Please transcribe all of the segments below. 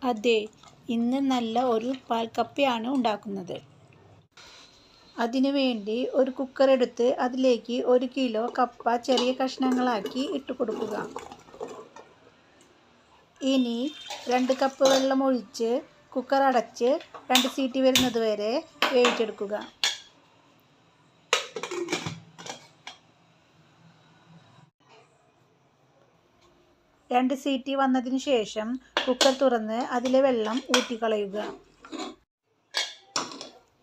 അതെ, ഇന്ന് നല്ല ഒരു പാൽക്കപ്പയാണ് ഉണ്ടാക്കുന്നത്. അതിനുവേണ്ടി ഒരു കുക്കർ എടുത്ത് അതിലേക്ക് 1 കിലോ കപ്പ ചെറിയ കഷ്ണങ്ങളാക്കി ഇട്ട് കൊടുക്കുക. ഇനി 2 കപ്പ് വെള്ളം ഒഴിച്ച് കുക്കർ അടച്ച് 2 സീറ്റി വരുന്നത് വരെ വേവിച്ചെടുക്കുക. രണ്ട് സീറ്റി വന്നതിന് ശേഷം കുക്കർ തുറന്ന് അതിലെ വെള്ളം ഊറ്റിക്കളയുക.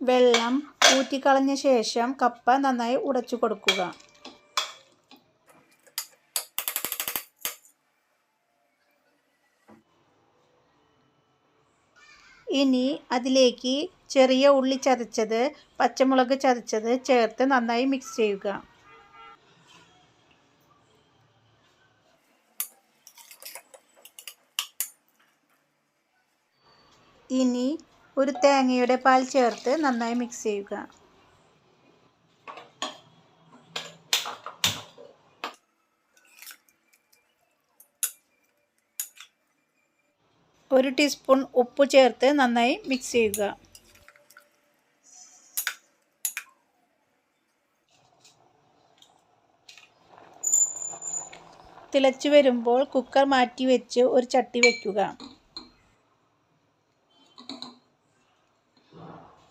വെള്ളം ഊറ്റിക്കളഞ്ഞ ശേഷം കപ്പ നന്നായി ഉടച്ചു കൊടുക്കുക. ഇനി അതിലേക്ക് ചെറിയ ഉള്ളി ചതച്ചത്, പച്ചമുളക് ചതച്ചത് ചേർത്ത് നന്നായി മിക്സ് ചെയ്യുക. ഇനി ഒരു തേങ്ങയുടെ പാൽ ചേർത്ത് നന്നായി മിക്സ് ചെയ്യുക. ഒരു ടീസ്പൂൺ ഉപ്പ് ചേർത്ത് നന്നായി മിക്സ് ചെയ്യുക. തിളച്ചു വരുമ്പോൾ കുക്കർ മാറ്റി വെച്ച് ഒരു ചട്ടി വയ്ക്കുക.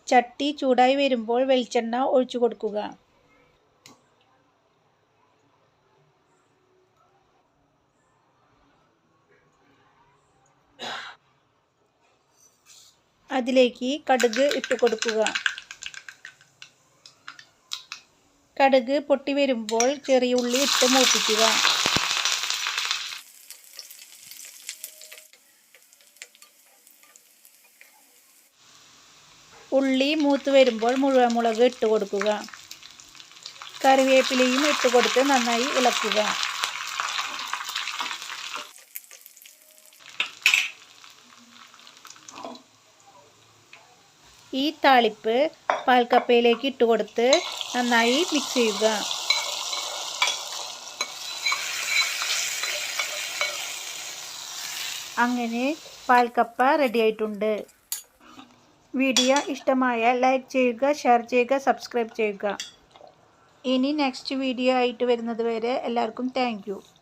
ചട്ടി ചൂടായി വരുമ്പോൾ വെളിച്ചെണ്ണ ഒഴിച്ചു കൊടുക്കുക. അതിലേക്ക് കടുക് ഇട്ട് കൊടുക്കുക. കടുക് പൊട്ടി വരുമ്പോൾ ചെറിയ ഉള്ളി ഇട്ട് മൂപ്പിക്കുക. ഉള്ളി മൂത്ത് വരുമ്പോൾ മുഴുവൻ മുളക് ഇട്ട് കൊടുക്കുക. കറിവേപ്പിലയും ഇട്ട് കൊടുത്ത് നന്നായി ഇളക്കുക. ഈ താളിപ്പ് പാൽക്കപ്പയിലേക്ക് ഇട്ട് കൊടുത്ത് നന്നായി മിക്സ് ചെയ്യുക. അങ്ങനെ പാൽക്കപ്പ റെഡി ആയിട്ടുണ്ട്. വീഡിയോ ഇഷ്ടമായാൽ ലൈക്ക് ചെയ്യുക, ഷെയർ ചെയ്യുക, സബ്സ്ക്രൈബ് ചെയ്യുക. ഇനി നെക്സ്റ്റ് വീഡിയോ ആയിട്ട് വരുന്നത് വരെ എല്ലാവർക്കും താങ്ക് യു.